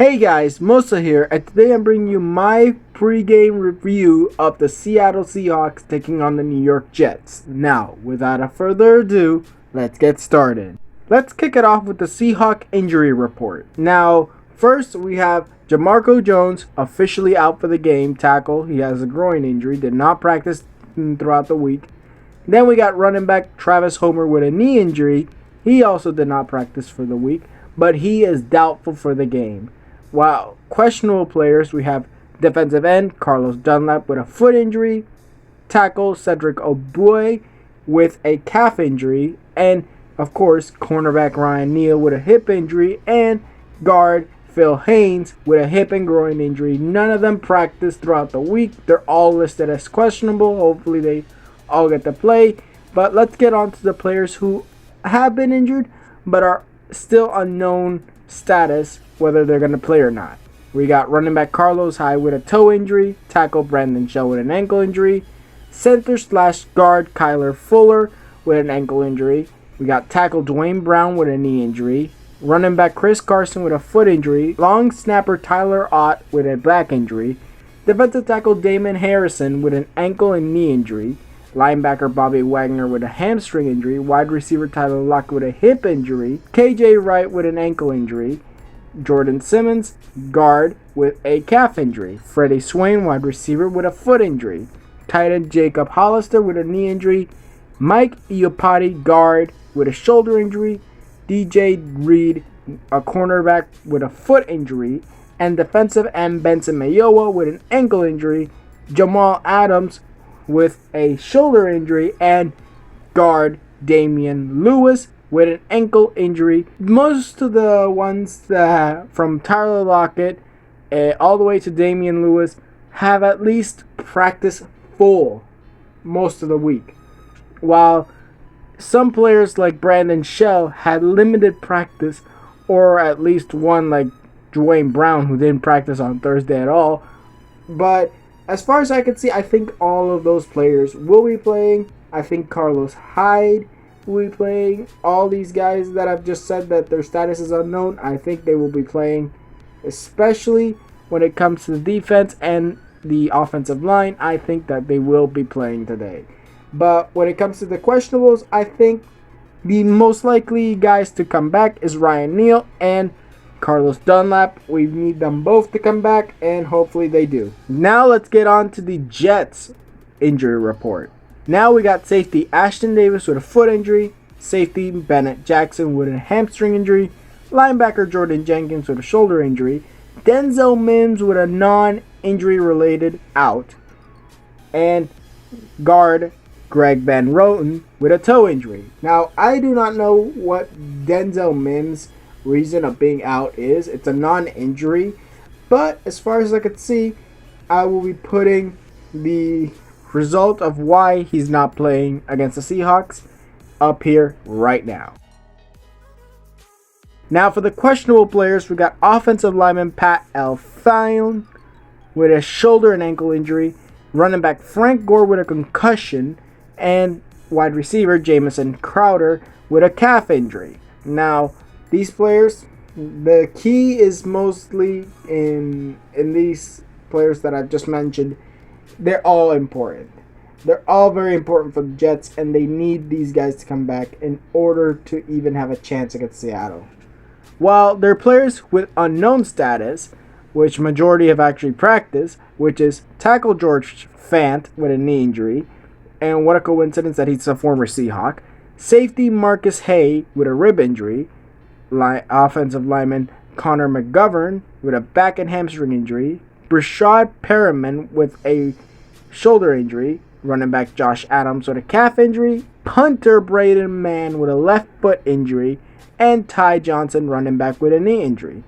Hey guys, Mosa here, and today I'm bringing you my pre-game review of the Seattle Seahawks taking on the New York Jets. Now, without a further ado, let's get started. Let's kick it off with the Seahawk injury report. Now, first we have Jamarco Jones officially out for the game, tackle. He has a groin injury, did not practice throughout the week. Then we got running back Travis Homer with a knee injury. He also did not practice for the week, but he is doubtful for the game. While questionable players, we have defensive end Carlos Dunlap with a foot injury, tackle Cedric Ogbuehi with a calf injury, and of course cornerback Ryan Neal with a hip injury, and guard Phil Haynes with a hip and groin injury. None of them practiced throughout the week. They're all listed as questionable. Hopefully they all get to play. But let's get on to the players who have been injured but are still unknown status whether they're going to play or not. We got running back Carlos Hyde with a toe injury, tackle Brandon Shell with an ankle injury, center slash guard Kyler Fuller with an ankle injury. We got tackle Dwayne Brown with a knee injury, running back Chris Carson with a foot injury, long snapper Tyler Ott with a back injury, defensive tackle Damon Harrison with an ankle and knee injury, linebacker Bobby Wagner with a hamstring injury, wide receiver Tyler Lockett with a hip injury, KJ Wright with an ankle injury, Jordan Simmons, guard, with a calf injury, Freddie Swain, wide receiver, with a foot injury, tight end Jacob Hollister with a knee injury, Mike Iupati, guard, with a shoulder injury, DJ Reed, a cornerback, with a foot injury, and defensive end Benson Mayowa with an ankle injury, Jamal Adams with a shoulder injury, and guard Damian Lewis with an ankle injury. Most of the ones that from Tyler Lockett all the way to Damian Lewis have at least practiced full most of the week, while some players like Brandon Shell had limited practice, or at least one like Dwayne Brown who didn't practice on Thursday at all. But as far as I can see, I think all of those players will be playing. I think Carlos Hyde will be playing. All these guys that I've just said that their status is unknown, I think they will be playing, especially when it comes to the defense and the offensive line. I think that they will be playing today. But when it comes to the questionables, I think the most likely guys to come back is Ryan Neal and Carlos Dunlap. We need them both to come back, and hopefully they do. Now let's get on to the Jets injury report. Now we got safety Ashton Davis with a foot injury, safety Bennett Jackson with a hamstring injury, linebacker Jordan Jenkins with a shoulder injury, Denzel Mims with a non-injury related out, and guard Greg Van Roten with a toe injury. Now, I do not know what Denzel Mims' reason of being out is. It's a non-injury, but as far as I could see, I will be putting the result of why he's not playing against the Seahawks up here right now. Now for the questionable players, we got offensive lineman Pat Elflein with a shoulder and ankle injury, running back Frank Gore with a concussion, and wide receiver Jamison Crowder with a calf injury. Now these players, the key is mostly in these players that I've just mentioned. They're all important. They're all very important for the Jets, and they need these guys to come back in order to even have a chance against Seattle. While there are players with unknown status, which majority have actually practiced, which is tackle George Fant with a knee injury, and what a coincidence that he's a former Seahawk, safety Marcus Hay with a rib injury, offensive lineman Connor McGovern with a back and hamstring injury, Brashad Perriman with a shoulder injury, running back Josh Adams with a calf injury, punter Braden Mann with a left foot injury, and Ty Johnson, running back, with a knee injury.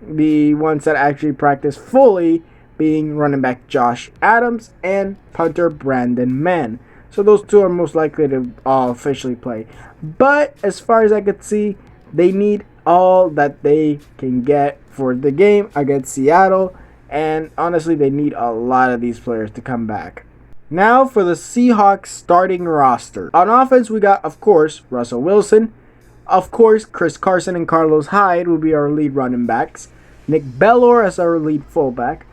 The ones that actually practice fully being running back Josh Adams and punter Brandon Mann. So those two are most likely to all officially play. But as far as I could see, they need all that they can get for the game against Seattle. And honestly, they need a lot of these players to come back. Now for the Seahawks starting roster. On offense, we got, of course, Russell Wilson. Of course, Chris Carson and Carlos Hyde will be our lead running backs. Nick Bellor as our lead fullback.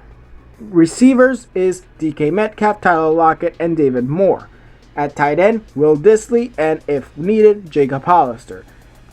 Receivers is DK Metcalf, Tyler Lockett, and David Moore. At tight end, Will Dissly, and if needed, Jacob Hollister.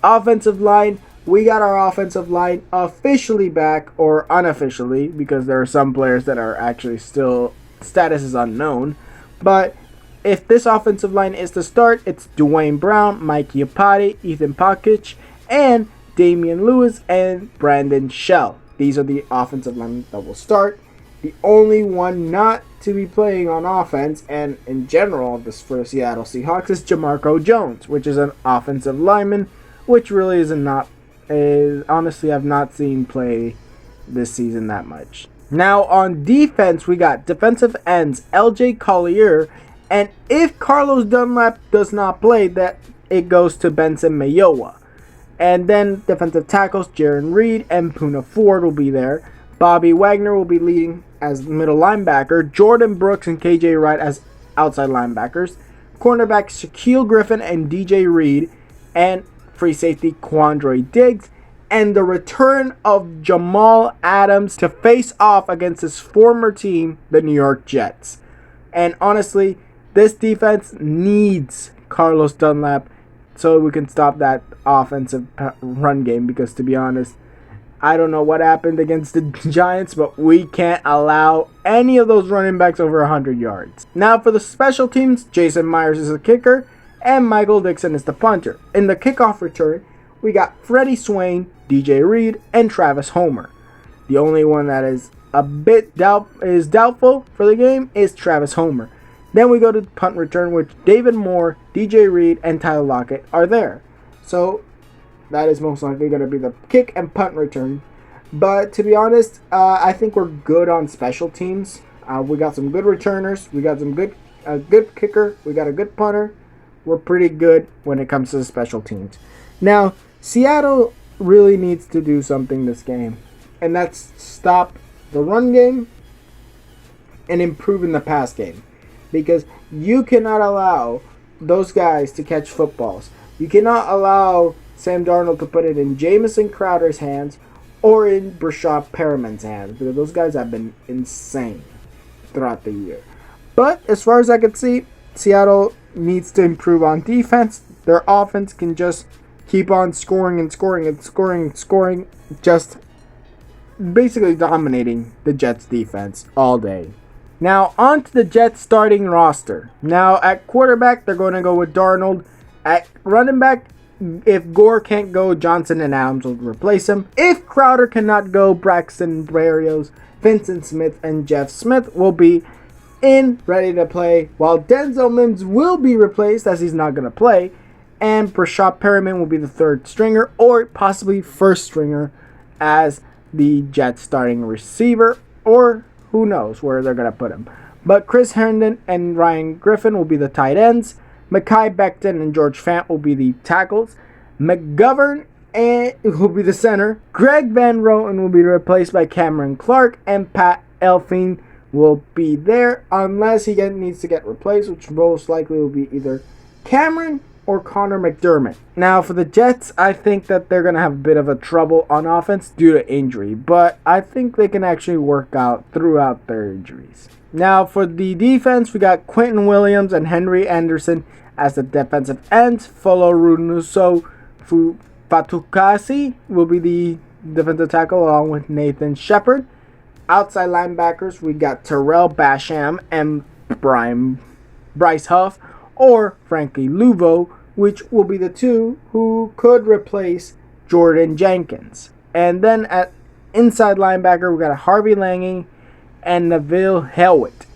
Offensive line, we got our offensive line officially back, or unofficially, because there are some players that are actually still, status is unknown. But if this offensive line is to start, it's Dwayne Brown, Mike Iupati, Ethan Pakic, and Damian Lewis and Brandon Shell. These are the offensive line that will start. The only one not to be playing on offense, and in general this for the Seattle Seahawks, is Jamarco Jones, which is an offensive lineman, which really honestly I've not seen play this season that much. Now on defense, we got defensive ends LJ Collier, and if Carlos Dunlap does not play, that it goes to Benson Mayowa. And then defensive tackles, Jaron Reed and Puna Ford will be there. Bobby Wagner will be leading as middle linebacker. Jordan Brooks and KJ Wright as outside linebackers. Cornerback Shaquille Griffin and DJ Reed. And free safety Quandre Diggs. And the return of Jamal Adams to face off against his former team, the New York Jets. And honestly, this defense needs Carlos Dunlap so we can stop that offensive run game, because to be honest, I don't know what happened against the Giants, but we can't allow any of those running backs over 100 yards. Now for the special teams, Jason Myers is the kicker, and Michael Dixon is the punter. In the kickoff return, we got Freddie Swain, DJ Reed, and Travis Homer. The only one that is a bit doubtful for the game is Travis Homer. Then we go to punt return, which David Moore, DJ Reed, and Tyler Lockett are there. So that is most likely going to be the kick and punt return. But to be honest, I think we're good on special teams. We got some good returners. We got some good kicker. We got a good punter. We're pretty good when it comes to the special teams. Now, Seattle really needs to do something this game, and that's stop the run game and improve in the pass game. Because you cannot allow those guys to catch footballs. You cannot allow Sam Darnold to put it in Jamison Crowder's hands or in Brashad Perriman's hands, because those guys have been insane throughout the year. But as far as I can see, Seattle needs to improve on defense. Their offense can just keep on scoring and scoring and scoring and scoring, just basically dominating the Jets defense all day. Now, on to the Jets starting roster. Now, at quarterback, they're going to go with Darnold. At running back, if Gore can't go, Johnson and Adams will replace him. If Crowder cannot go, Braxton Berrios, Vincent Smith, and Jeff Smith will be in, ready to play, while Denzel Mims will be replaced, as he's not going to play, and Brashad Perriman will be the third stringer, or possibly first stringer, as the Jets starting receiver, or who knows where they're going to put him. But Chris Herndon and Ryan Griffin will be the tight ends. Mekhi Becton and George Fant will be the tackles. McGovern will be the center. Greg Van Roten will be replaced by Cameron Clark. And Pat Elflein will be there unless he needs to get replaced, which most likely will be either Cameron or Connor McDermott. Now for the Jets, I think that they're going to have a bit of a trouble on offense due to injury, but I think they can actually work out throughout their injuries. Now for the defense, we got Quentin Williams and Henry Anderson as the defensive ends. Folo Runuso Fatukasi will be the defensive tackle along with Nathan Shepard. Outside linebackers, we got Terrell Basham and Bryce Huff, or Frankie Luvo, which will be the two who could replace Jordan Jenkins. And then at inside linebacker, we got Harvey Lange and Neville Helwit.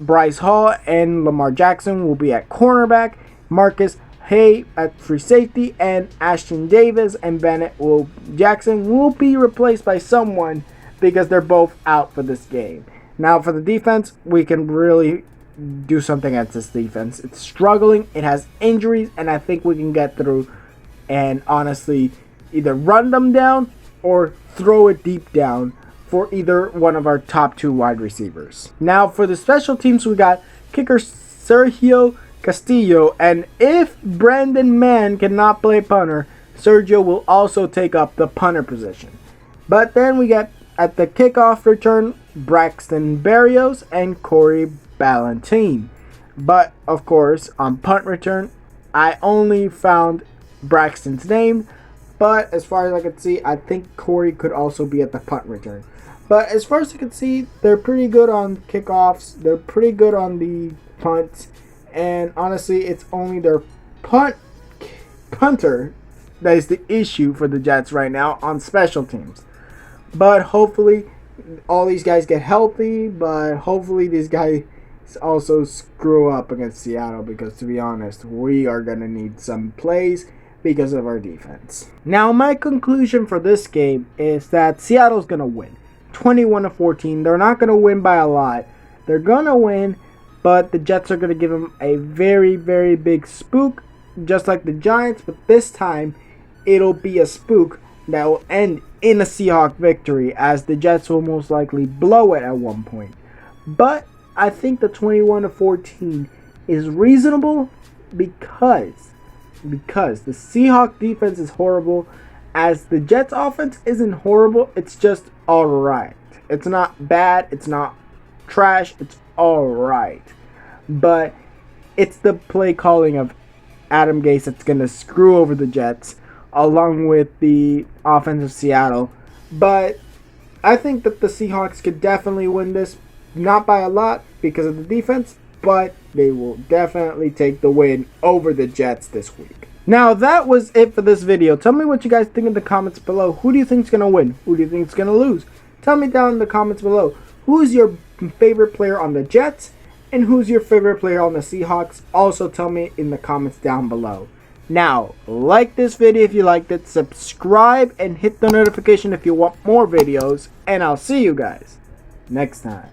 Bryce Hall and Lamar Jackson will be at cornerback. Marcus Hay at free safety, and Ashton Davis and Bennett Jackson will be replaced by someone because they're both out for this game. Now for the defense, we can really do something against this defense. It's struggling, it has injuries, and I think we can get through and honestly either run them down or throw it deep down for either one of our top two wide receivers. Now for the special teams, we got kicker Sergio Castillo, and if Brandon Mann cannot play punter, Sergio will also take up the punter position. But then we got At the kickoff return, Braxton Berrios and Corey Ballantine. But, of course, on punt return, I only found Braxton's name. But as far as I could see, I think Corey could also be at the punt return. But as far as I can see, they're pretty good on kickoffs. They're pretty good on the punts. And honestly, it's only their punter that is the issue for the Jets right now on special teams. But hopefully, all these guys get healthy. But hopefully, these guys also screw up against Seattle. Because to be honest, we are going to need some plays because of our defense. Now, my conclusion for this game is that Seattle's going to win. 21-14. They're not going to win by a lot. They're going to win, but the Jets are going to give them a very, very big spook, just like the Giants. But this time, it'll be a spook that will end in a Seahawks victory, as the Jets will most likely blow it at one point. But I think the 21-14 is reasonable because the Seahawks defense is horrible. As the Jets offense isn't horrible, it's just alright. It's not bad, it's not trash, it's alright. But it's the play calling of Adam Gase that's going to screw over the Jets, along with the offense of Seattle. But I think that the Seahawks could definitely win this. Not by a lot because of the defense, but they will definitely take the win over the Jets this week. Now, that was it for this video. Tell me what you guys think in the comments below. Who do you think is going to win? Who do you think is going to lose? Tell me down in the comments below. Who's your favorite player on the Jets? And who's your favorite player on the Seahawks? Also tell me in the comments down below. Now, like this video if you liked it. Subscribe and hit the notification if you want more videos. And I'll see you guys next time.